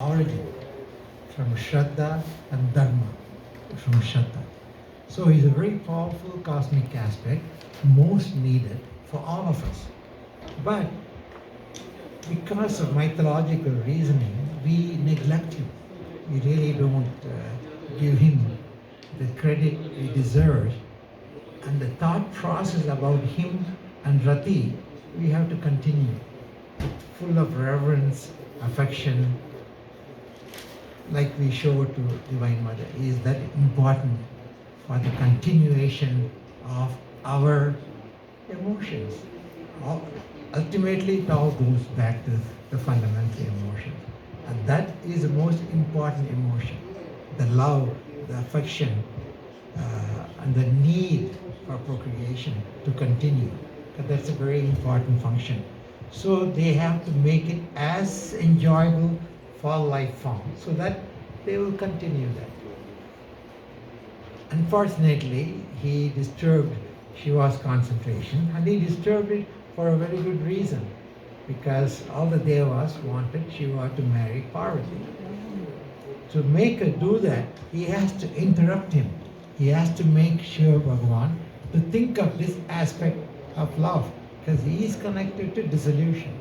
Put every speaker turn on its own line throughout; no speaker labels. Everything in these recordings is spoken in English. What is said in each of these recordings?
origin from Shraddha and Dharma from Shraddha. So he's a very powerful cosmic aspect, most needed for all of us. But because of mythological reasoning, we neglect him. We really don't give him the credit he deserves. And the thought process about him and Rati, we have to continue full of reverence, affection, like we show to Divine Mother. Is that important for the continuation of our emotions? Ultimately, it all goes back to the fundamental emotion. And that is the most important emotion. The love, the affection, and the need for procreation to continue. Because that's a very important function. So they have to make it as enjoyable for life form so that they will continue that. Unfortunately, he disturbed Shiva's concentration, and he disturbed it for a very good reason, because all the Devas wanted Shiva to marry Parvati. To make her do that, he has to interrupt him. He has to make Shiva Bhagavan to think of this aspect of love, because he is connected to dissolution.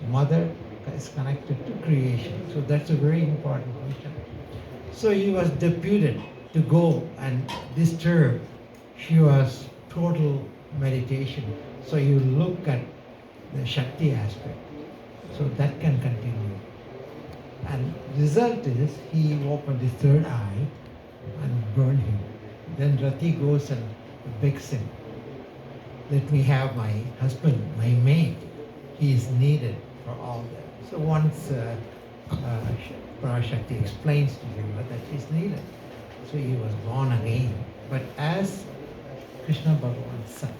Mother is connected to creation. So that's a very important function. So he was deputed to go and disturb Shiva's total meditation. So you look at the Shakti aspect. So that can continue. And result is he opened his third eye and burned him. Then Rati goes and begs him, let me have my husband, my mate. He is needed for all that. So once Parashakti explains to him that he's needed. So he was born again, but as Krishna Bhagavan's son.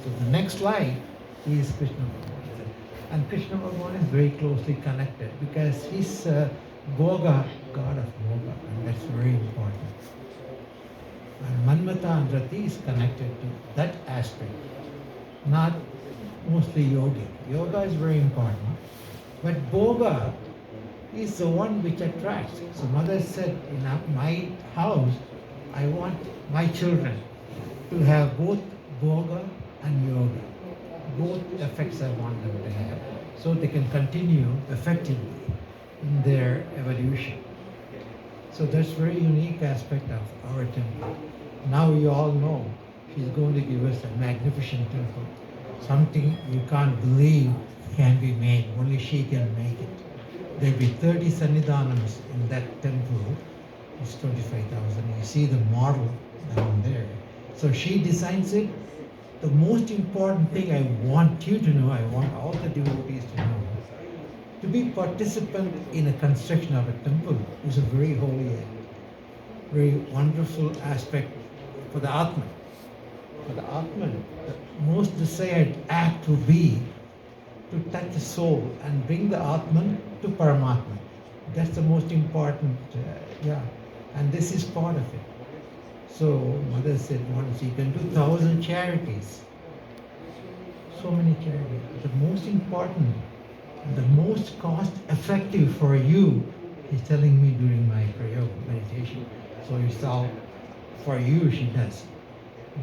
So the next life, he is Krishna Bhagavan's son. And Krishna Bhagavan is very closely connected because he's Bhoga, god of Bhoga, and that's very important. And Manmata and Rati is connected to that aspect, not mostly yogic. Yoga is very important, but Bhoga is the one which attracts. So Mother said, in my house, I want my children to have both Bhoga and Yoga. Both effects I want them to have, so they can continue effectively in their evolution. So that's a very unique aspect of our temple. Now you all know she's going to give us a magnificent temple. Something you can't believe can be made. Only she can make it. There'll be 30 Sannidhanams in that temple. It's 25,000. You see the model down there. So she designs it. The most important thing I want you to know, I want all the devotees to know, to be participant in a construction of a temple is a very holy act, very wonderful aspect for the Atman. For the Atman, the most desired act would be to touch the soul and bring the Atman to Paramatma. That's the most important, and this is part of it. So Mother said once, you can do 1,000 charities. So many charities. The most important, the most cost effective for you, he's telling me during my prayer meditation. So it's all for you, she does.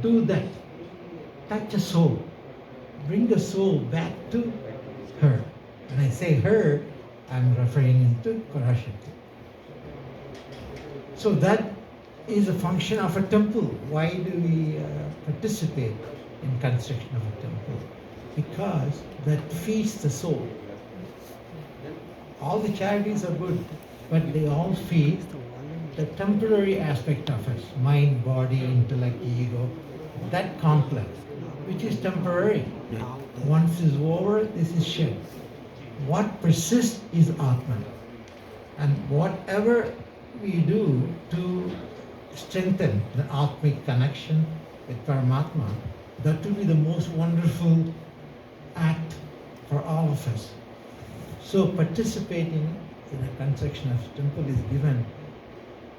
Do that. Touch a soul. Bring the soul back to her. When I say her, I'm referring to Parashakti. So that is a function of a temple. Why do we participate in construction of a temple? Because that feeds the soul. All the charities are good, but they all feed the temporary aspect of us, mind, body, intellect, ego, that complex, which is temporary. Once is over, this is shed. What persists is Atman. And whatever we do to strengthen the Atmic connection with Paramatma, that will be the most wonderful act for all of us. So participating in a construction of temple is given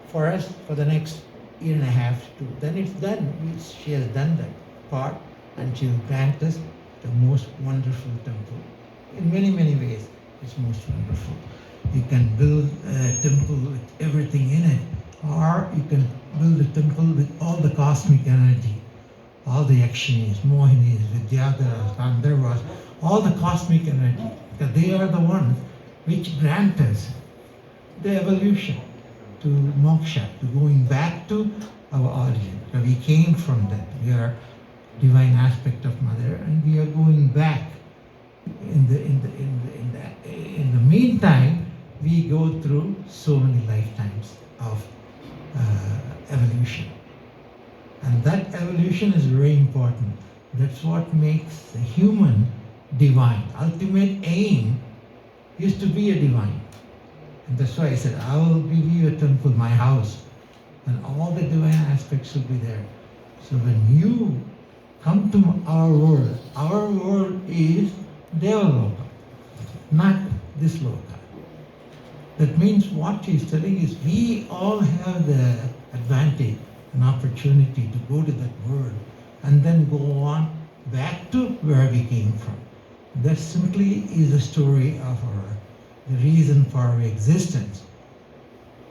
for us for the next year and a half to. Then it's done. She has done that part, and she will grant us the most wonderful temple. In many, many ways, it's most wonderful. You can build a temple with everything in it, or you can build a temple with all the cosmic energy, all the Yakshinis, Mohinis, Vidyadharas, Gandharvas, all the cosmic energy, because they are the ones which grant us the evolution to moksha, to going back to our origin. So we came from that. We are divine aspect of Mother, and we are going back. In the meantime, we go through so many lifetimes of evolution, and that evolution is very important. That's what makes the human divine. Ultimate aim is to be a divine. And that's why I said, I will give you a temple, my house, and all the divine aspects will be there. So when you come to our world is Devaloka, not this loka. That means what he's telling is we all have the advantage and opportunity to go to that world and then go on back to where we came from. That simply is the story of the reason for our existence,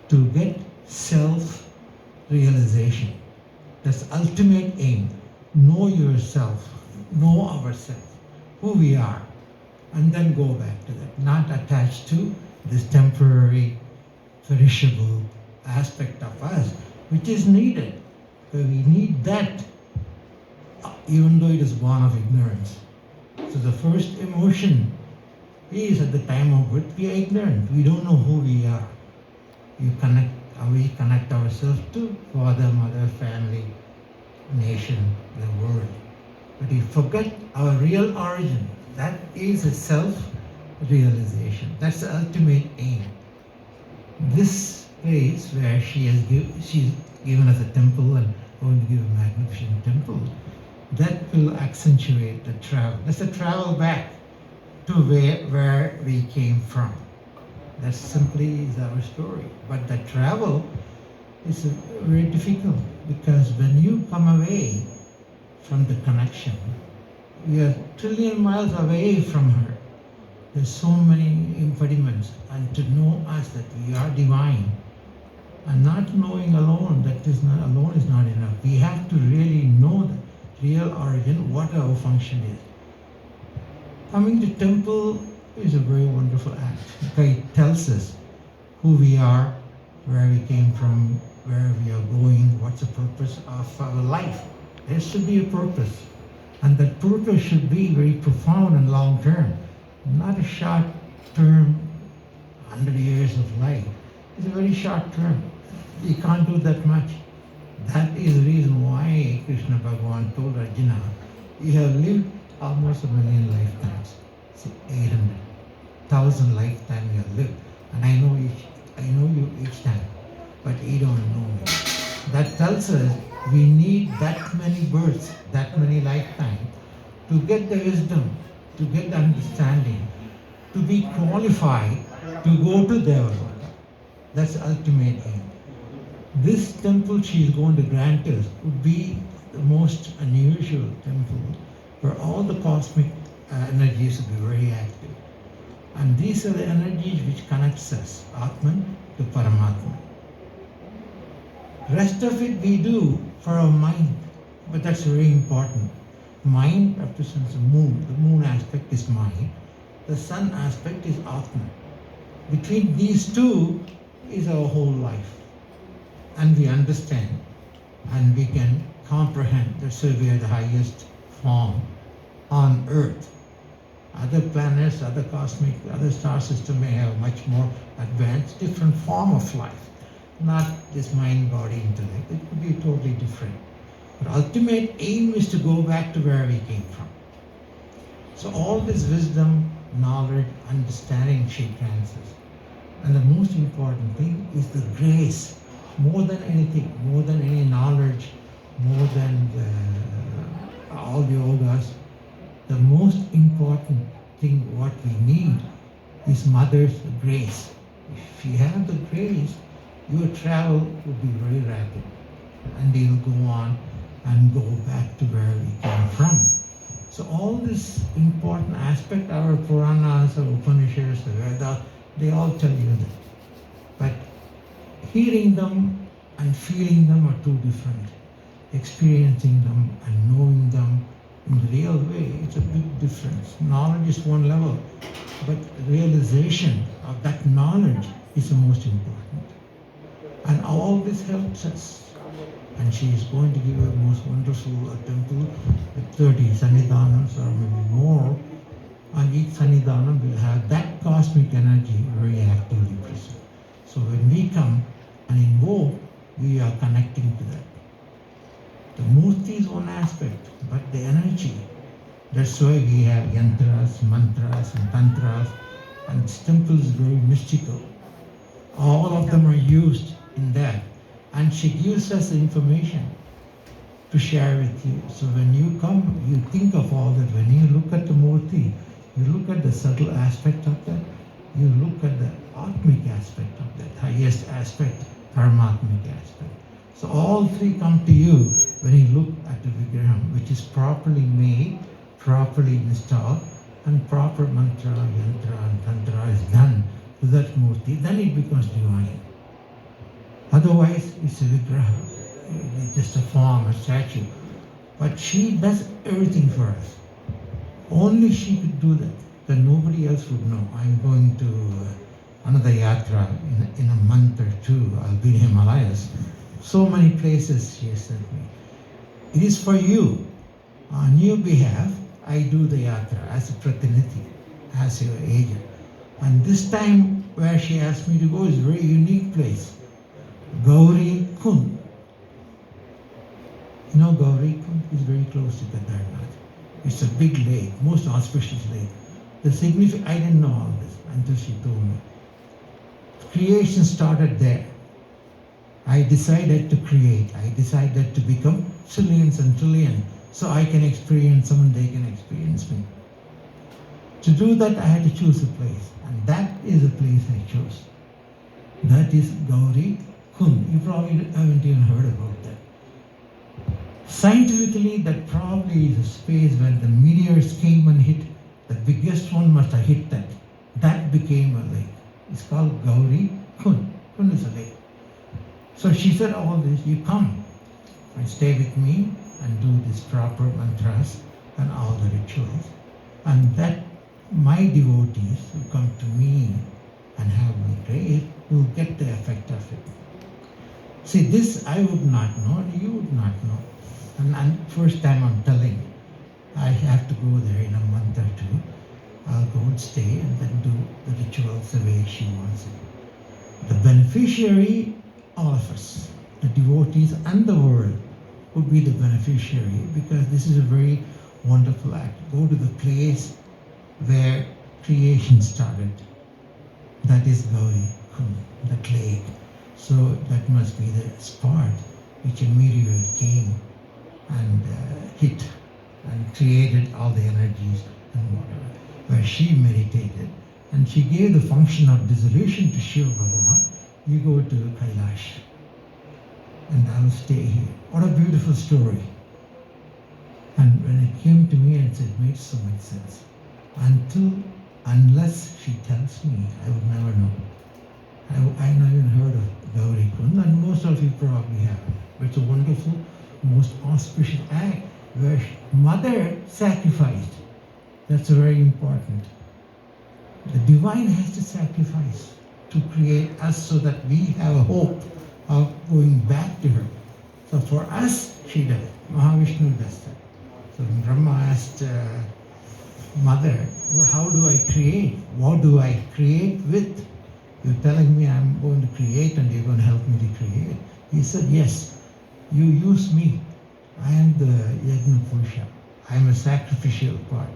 to get self-realization. That's the ultimate aim. Know yourself, know ourselves, who we are, and then go back to that, not attached to this temporary, perishable aspect of us, which is needed. But we need that, even though it is born of ignorance. So the first emotion is at the time of birth, we are ignorant. We don't know who we are. We connect ourselves to father, mother, family, nation, the world. But we forget our real origin. That is a self-realization. That's the ultimate aim. This place where she's given us a temple and going to give a magnificent temple, that will accentuate the travel. That's the travel back to where we came from. That simply is our story. But the travel is very difficult, because when you come away from the connection, we are trillion miles away from her. There's so many impediments, and to know us that we are divine, and not knowing alone, is not enough. We have to really know the real origin, what our function is. Coming to temple is a very wonderful act, because it tells us who we are, where we came from, where we are going, what's the purpose of our life. There should be a purpose, and that purpose should be very profound and long term, not a short term, 100 years of life. It's a very short term. You can't do that much. That is the reason why Krishna Bhagavan told Arjuna, you have lived almost 1,000,000 lifetimes. 800,000 lifetimes you have lived. And I know you each time, but you don't know me. That tells us we need that many births, that many lifetimes to get the wisdom, to get the understanding, to be qualified to go to Devaloka. That's the ultimate aim. This temple she is going to grant us would be the most unusual temple, where all the cosmic energies will be very active. And these are the energies which connects us, Atman to Paramatma. Rest of it we do for our mind, but that's very important. Mind represents the moon. The moon aspect is mind. The sun aspect is Atman. Between these two is our whole life. And we understand, and we can comprehend. That's why we are the highest form on Earth. Other planets, other star systems may have much more advanced, different form of life. Not this mind, body, intellect. It could be totally different. But ultimate aim is to go back to where we came from. So all this wisdom, knowledge, understanding she grants us. And the most important thing is the grace. More than anything, more than any knowledge, more than all the yogas, the most important thing what we need is Mother's grace. If you have the grace, your travel will be very rapid, and you'll go on and go back to where we came from. So all this important aspect, our Puranas, our Upanishads, the Vedas, They all tell you that. But hearing them and feeling them are two different. Experiencing them and knowing them in the real way, it's a big difference. Knowledge is one level, but realization of that knowledge is the most important. And all this helps us. And she is going to give a most wonderful temple with 30 Sannidhanams or maybe more. And each Sannidhanam will have that cosmic energy very actively present. So when we come and invoke, we are connecting to that. The Murti is one aspect, but the energy. That's why we have yantras, mantras, and tantras, and this temple is very mystical. All of them are used in that. And she gives us the information to share with you. So when you come, you think of all that. When you look at the Murti, you look at the subtle aspect of that, you look at the Atmic aspect of that, highest aspect, Paramatmic aspect. So all three come to you when you look at the Vigraham, which is properly made, properly installed, and proper mantra, yantra, and tantra is done to that Murti, then it becomes divine. Otherwise, it's a Vigraha, it's just a form, a statue. But she does everything for us. Only she could do that. Then nobody else would know. I'm going to another yatra in a month or two. I'll be in Himalayas. So many places she has sent me. It is for you. On your behalf, I do the yatra as a pratiniti, as your agent. And this time where she asked me to go is a very unique place. Gauri Kund. You know Gauri Kund is very close to Kedarnath. It's a big lake, most auspicious lake. The significance, I didn't know all this until she told me. Creation started there. I decided to create. I decided to become trillions and trillions so I can experience them and they can experience me. To do that, I had to choose a place. And that is the place I chose. That is Gauri Kund. You probably haven't even heard about that. Scientifically, that probably is a space where the meteors came and hit. The biggest one must have hit that. That became a lake. It's called Gauri Kund. Kund is a lake. So she said all this, you come and stay with me and do this proper mantras and all the rituals. And that my devotees who come to me and have me pray will get the effect of it. See, this I would not know and you would not know. And first time I'm telling, I have to go there in a month or two. I'll go and stay and then do the rituals the way she wants it. The beneficiary, all of us, the devotees and the world would be the beneficiary because this is a very wonderful act. Go to the place where creation started. That is Gauri Kund, that lake. So that must be the spot which a meteor came and hit and created all the energies and whatever, where she meditated. And she gave the function of dissolution to Shiva Bhagavan. You go to Kailash and I will stay here. What a beautiful story. And when it came to me, it made so much sense. Unless she tells me, I would never know. I never even heard of Gauri Kund, and most of you probably have. But it's a wonderful, most auspicious act where mother sacrificed. That's very important. The divine has to sacrifice to create us so that we have a hope of going back to her. So for us, she does. Mahavishnu does that. So when Brahma asked mother, how do I create? What do I create with? You're telling me I'm going to create and you're going to help me to create. He said, yes, you use me. I am the Yajna Purusha. I am a sacrificial part.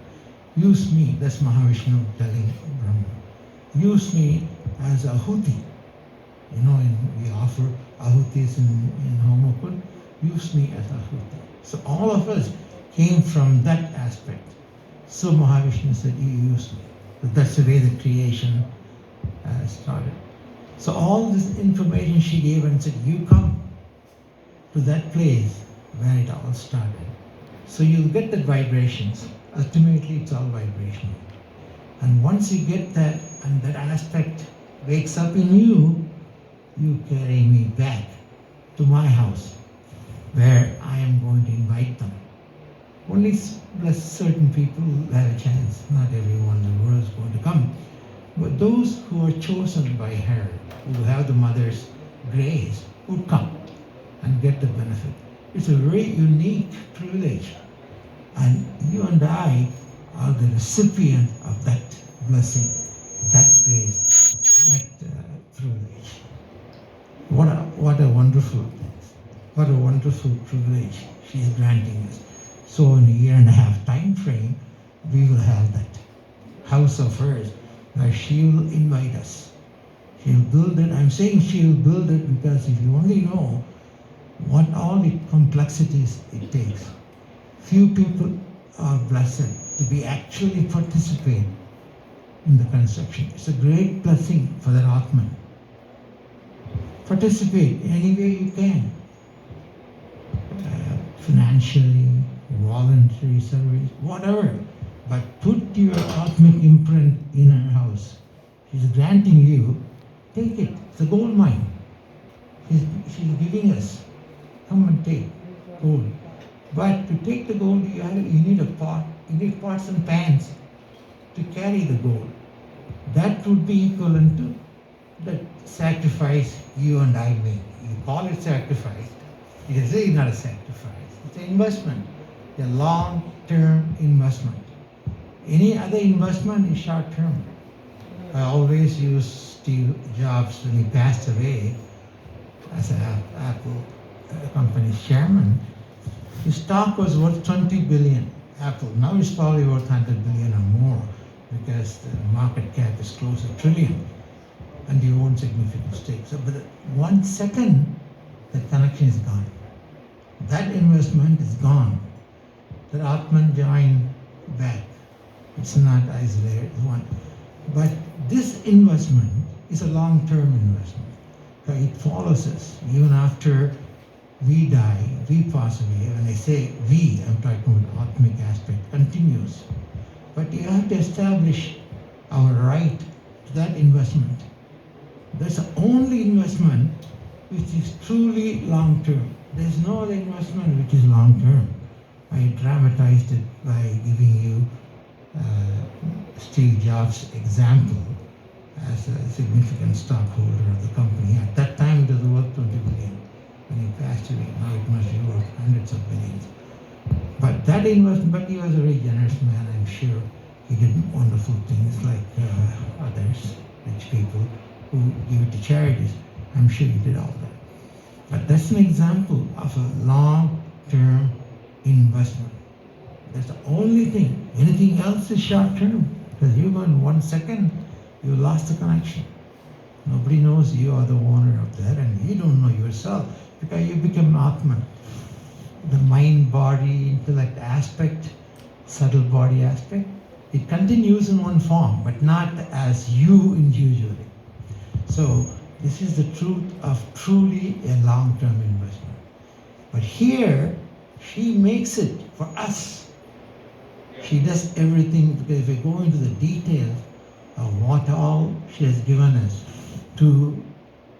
Use me. That's Mahavishnu telling Brahma. Use me as Ahuti. You know, we offer Ahutis in Homakund. Use me as Ahuti. So all of us came from that aspect. So Mahavishnu said, you use me. So that's the way the creation started. So all this information she gave and said, you come to that place where it all started. So you'll get the vibrations. Ultimately, it's all vibration. And once you get that, and that aspect wakes up in you, you carry me back to my house, where I am going to invite them. Only certain people will have a chance. Not everyone in the world is going to come. But those who are chosen by her, who have the mother's grace, would come and get the benefit. It's a very unique privilege. And you and I are the recipient of that blessing, that grace, that privilege. What a wonderful privilege she is granting us. So in a year and a half time frame, we will have that house of hers where she will invite us. She will build it. I'm saying she will build it because if you only know what all the complexities it takes, few people are blessed to be actually participate in the construction. It's a great blessing for that Atman. Participate any way you can, financially, voluntary service, whatever. But put your Atmic imprint in her house. She's granting you, take it. It's a gold mine. She's giving us. Come and take gold. But to take the gold, you need a pot. You need pots and pans to carry the gold. That would be equivalent to the sacrifice you and I make. You call it sacrifice. It is really not a sacrifice. It's an investment, a long-term investment. Any other investment is short-term. I always use Steve Jobs when he passed away as an Apple company's chairman. His stock was worth 20 billion. Apple now it's probably worth 100 billion or more because the market cap is close to a trillion, and he owns significant stakes. So, but 1 second, the connection is gone. That investment is gone. The Atman joined back. It's not isolated one. But this investment is a long-term investment. It follows us even after we die, we pass away. When I say we, I'm talking about Atmic aspect, continues. But you have to establish our right to that investment. That's the only investment which is truly long-term. There's no other investment which is long-term. I dramatized it by giving you Steve Jobs' example as a significant stockholder of the company. At that time, it was worth 20 billion. When he passed away, now it must be worth hundreds of billions. But that investment, but he was a very generous man, I'm sure. He did wonderful things like others, rich people who give it to charities. I'm sure he did all that. But that's an example of a long-term investment. That's the only thing. Anything else is short-term. Because you go in 1 second, you lost the connection. Nobody knows you are the owner of that, and you don't know yourself because you become Atman. The mind, body, intellect aspect, subtle body aspect, it continues in one form, but not as you individually. So this is the truth of truly a long-term investment. But here, she makes it for us. She does everything, because if we go into the details of what all she has given us to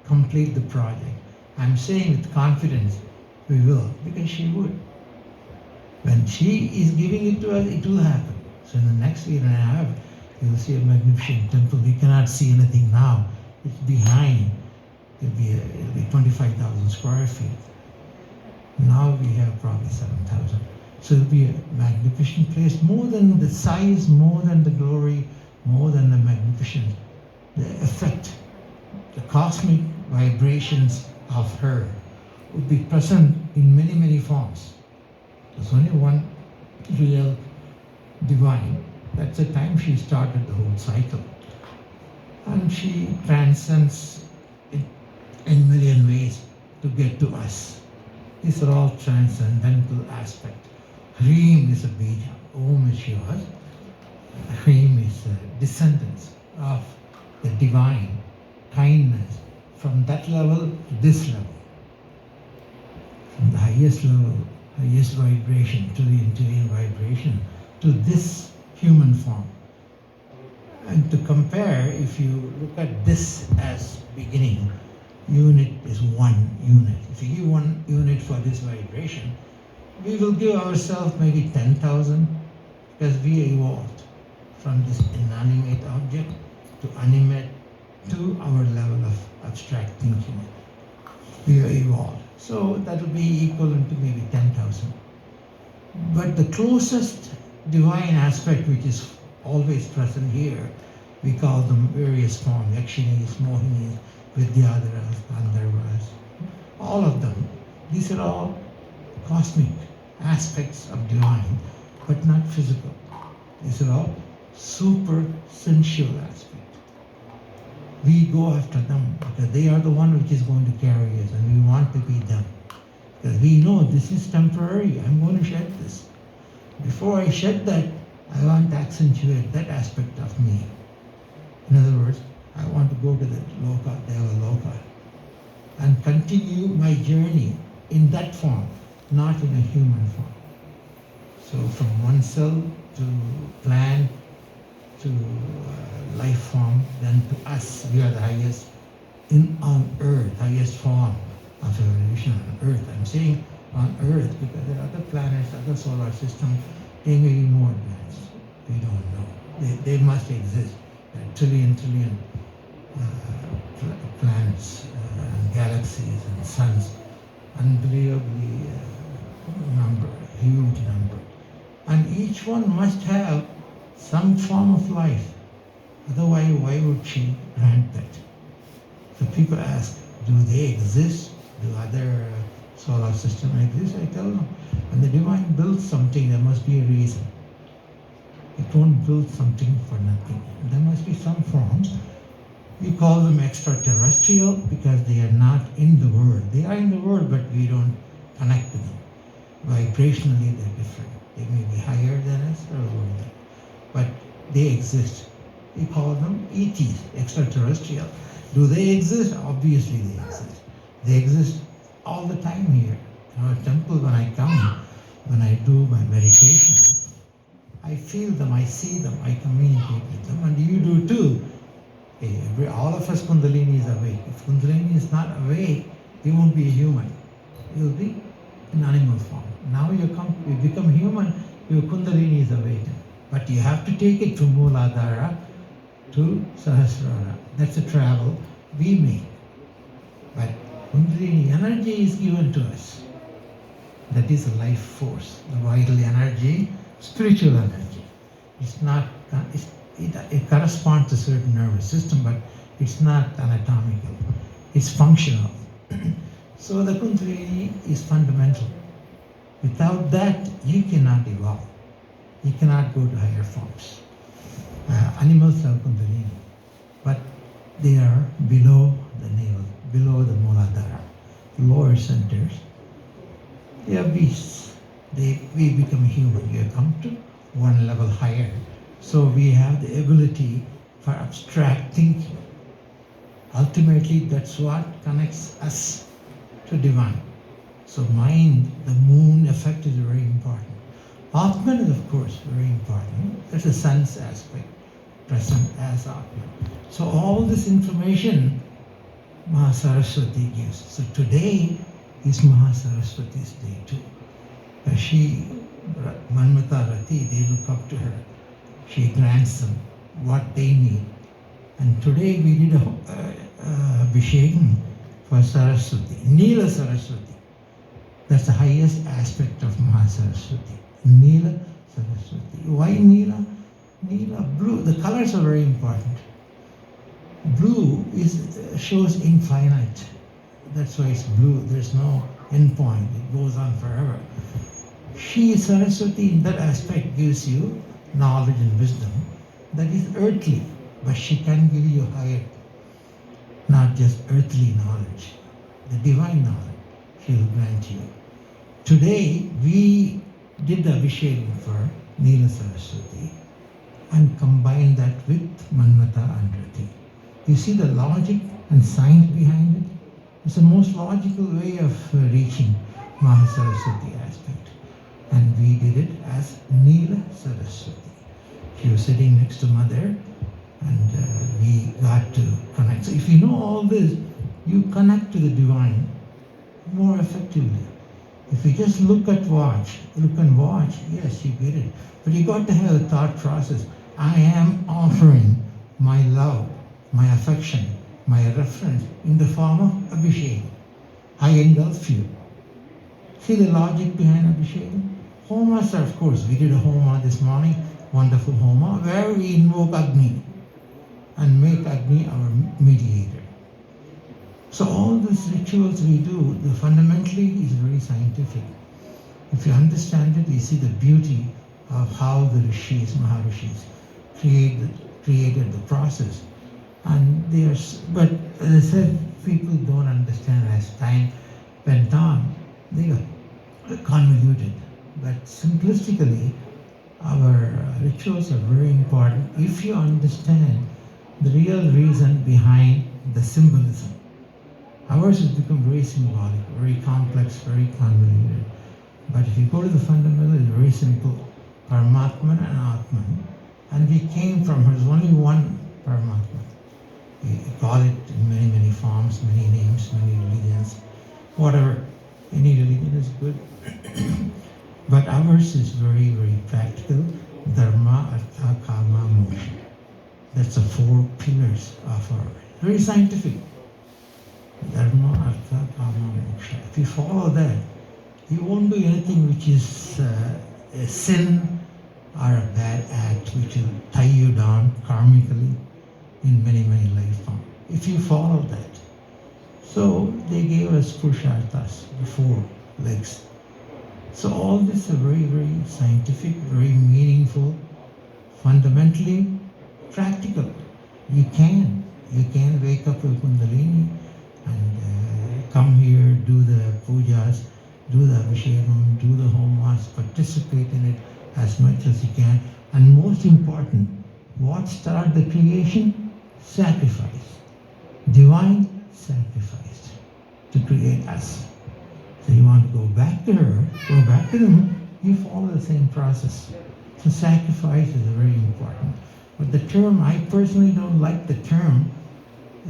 complete the project, I'm saying with confidence, we will, because she would. When she is giving it to us, it will happen. So in the next year and a half, you will see a magnificent temple. We cannot see anything now. It's behind. It'll be 25,000 square feet. Now we have probably 7,000. So it'll be a magnificent place, more than the size, more than the glory, more than the magnificence, the effect, the cosmic vibrations of her would be present in many, many forms. There's only one real divine. That's the time she started the whole cycle. And she transcends in a million ways to get to us. These are all transcendental aspects. Hreem is a bija, Om is Shiva. Hreem is a descendants of the divine kindness from that level to this level. From the highest level, highest vibration, to the intuitive vibration, to this human form. And to compare, if you look at this as beginning, unit is one unit. If you give one unit for this vibration, we will give ourselves maybe 10,000, because we evolved from this inanimate object to animate to our level of abstract thinking. We evolved. So that will be equivalent to maybe 10,000. But the closest divine aspect, which is always present here, we call them various forms: Yakshinis, Mohinis, Vidyadharas, Gandharvas, all of them. These are all cosmic aspects of divine, but not physical. These are all super sensual aspects. We go after them because they are the one which is going to carry us, and we want to be them. Because we know this is temporary, I'm going to shed this. Before I shed that, I want to accentuate that aspect of me. In other words, I want to go to the Loka, Deva-loka, and continue my journey in that form, not in a human form. So from one cell to plant to life form, then to us, we are the highest on earth, highest form of evolution on earth. I'm saying on earth because there are other planets, other solar systems, they may be more advanced. We don't know. They must exist. There are trillion planets and galaxies and suns, unbelievably huge number. And each one must have some form of life. Otherwise, why would she grant that? So people ask, do they exist? Do other solar systems exist? I tell them, when the divine builds something, there must be a reason. It won't build something for nothing. There must be some forms. We call them extraterrestrial because they are not in the world. They are in the world, but we don't connect to them. Vibrationally, they're different. They may be higher than us or lower than us, but they exist. We call them ETs, extraterrestrial. Do they exist? Obviously they exist. They exist all the time here. In our temple, when I come, when I do my meditation, I feel them, I see them, I communicate with them, and you do too. All of us Kundalini is awake. If Kundalini is not awake, you won't be a human. You'll be in animal form. Now you become human, your Kundalini is awakened. But you have to take it from Mooladhara to Sahasrara. That's a travel we make. But Kundalini energy is given to us. That is a life force, the vital energy, spiritual energy. It's not, it corresponds to a certain nervous system, but it's not anatomical. It's functional. So the Kundalini is fundamental. Without that, you cannot evolve. You cannot go to higher forms. Animals have Kundalini, but they are below the navel, below the Mooladhara, lower centers. They are beasts. We become human. We have come to one level higher. So we have the ability for abstract thinking. Ultimately, that's what connects us to divine. So mind, the moon effect is very important. Atman is, of course, very important. That's the sun's aspect, present as Atman. So all this information Mahasaraswati gives. So today is Mahasaraswati's day too. She, Manmata Rati, they look up to her. She grants them what they need. And today we did a Abhishekam for Saraswati, Neela Saraswati. That's the highest aspect of Mahasaraswati. Neela Saraswati. Why Neela? Neela, blue. The colors are very important. Blue shows infinite. That's why it's blue. There's no end point. It goes on forever. She, Saraswati, in that aspect gives you knowledge and wisdom that is earthly, but she can give you higher, not just earthly knowledge, the divine knowledge she will grant you. Today, we did the Abhishekam for Neela Saraswati and combined that with Manmata and Rati. You see the logic and science behind it? It's the most logical way of reaching Mahasaraswati aspect. And we did it as Neela Saraswati. She was sitting next to Mother, and we got to connect. So if you know all this, you connect to the divine more effectively. If you just look and watch, yes, you get it. But you got to have a thought process. I am offering my love, my affection, my reference in the form of Abhishek. I engulf you. See the logic behind Abhishek? Homas, of course, we did a Homa this morning, wonderful Homa, where we invoke Agni and make Agni our mediator. So all these rituals we do, fundamentally is very scientific. If you understand it, you see the beauty of how the rishis, Maharishis, created the process. And but as I said, people don't understand as time went on, they got convoluted. But simplistically, our rituals are very important if you understand the real reason behind the symbolism. Ours has become very symbolic, very complex, very convoluted. But if you go to the fundamental, it's very simple. Paramatman and Atman. And we came from, there's only one Paramatman. We call it in many, many forms, many names, many religions, whatever. Any religion is good. But ours is very, very practical. Dharma, Artha, Kama, Moksha. That's the 4 pillars of our, very scientific. Dharma, Artha, Kama, Moksha. If you follow that, you won't do anything which is a sin or a bad act which will tie you down karmically in many, many life forms. If you follow that. So they gave us Purusharthas, the 4 legs. So all this is very, very scientific, very meaningful, fundamentally practical. You can wake up with Kundalini and come here, do the pujas, do the abhishekam, do the homas, participate in it as much as you can. And most important, what started the creation? Sacrifice. Divine sacrifice to create us. So you want to go back to her, go back to them, you follow the same process. So sacrifice is very important. But the term, I personally don't like the term.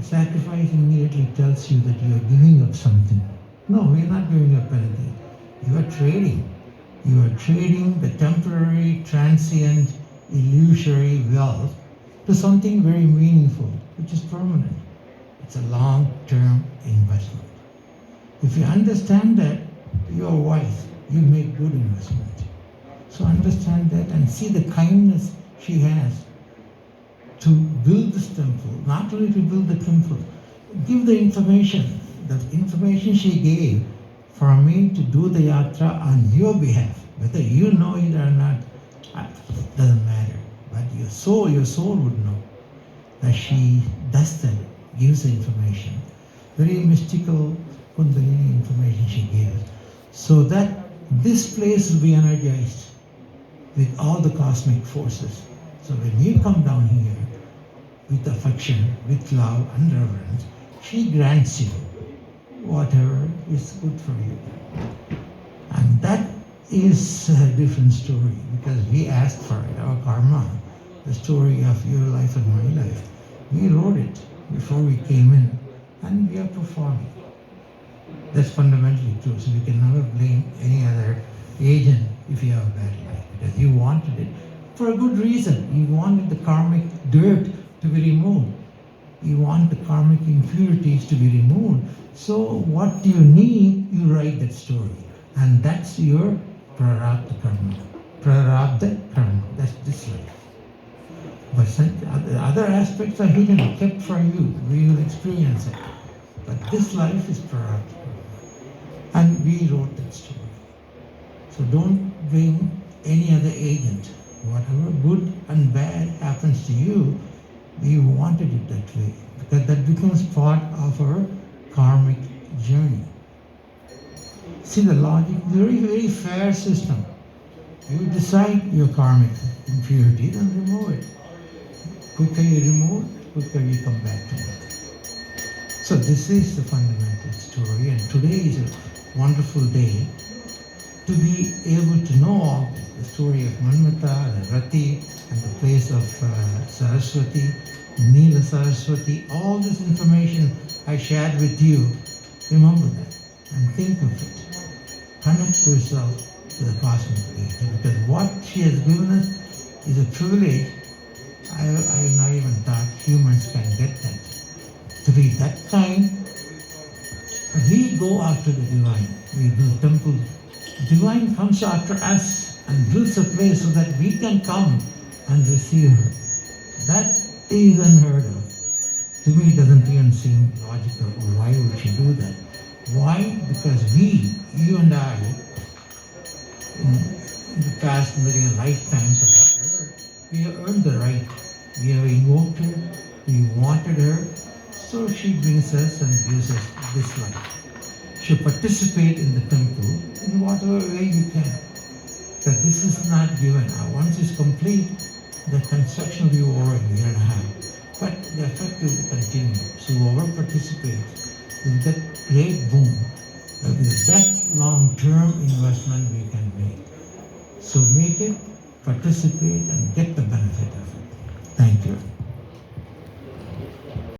Sacrifice immediately tells you that you are giving up something. No, we are not giving up anything. You are trading. You are trading the temporary, transient, illusory wealth to something very meaningful, which is permanent. It's a long-term investment. If you understand that, you are wise. You make good investment. So understand that and see the kindness she has to build this temple, not only to build the temple, give the information she gave for me to do the yatra on your behalf. Whether you know it or not, doesn't matter. But your soul would know that she does that, gives the information. Very mystical Kundalini information she gave us. So that this place will be energized with all the cosmic forces. So when you come down here with affection, with love and reverence, she grants you whatever is good for you. And that is a different story because we asked for it, our karma, the story of your life and my life. We wrote it before we came in and we are performing. That's fundamentally true. So we can never blame any other agent if you have a bad life because you wanted it for a good reason. You wanted the karmic dirt to be removed. You want the karmic impurities to be removed. So what you need, you write that story. And that's your prarabdha karma. Prarabdha karma. That's this life. But other aspects are hidden, kept for you. We will experience it. But this life is prarabdha karma. And we wrote that story. So don't blame any other agent. Whatever good and bad happens to you, we wanted it that way. Because that becomes part of our karmic journey. See the logic? Very, very fair system. You decide your karmic impurity, then remove it. Quicker you remove it, quicker you come back to it. So this is the fundamental story, and today is a wonderful day to be able to know all this, the story of Manmata, the Rati, and the place of Saraswati, Neela Saraswati, all this information I shared with you, remember that and think of it. Connect yourself to the cosmic deity, because what she has given us is a privilege. I have not even thought humans can get that. To be that kind, we go after the divine. We build temples. Divine comes after us and builds a place so that we can come and receive her. That is unheard of. To me, it doesn't even seem logical. Why would she do that? Why? Because we, you and I, in the past million lifetimes or whatever, we have earned the right. We have invoked her, we wanted her, so she brings us and gives us this life. She participate in the temple in whatever way you can. That this is not given. Once it's complete, the construction will be over in a year and a half. But the effect will continue. So whoever participates will get great boom. That will be the best long-term investment we can make. So make it, participate, and get the benefit of it. Thank you.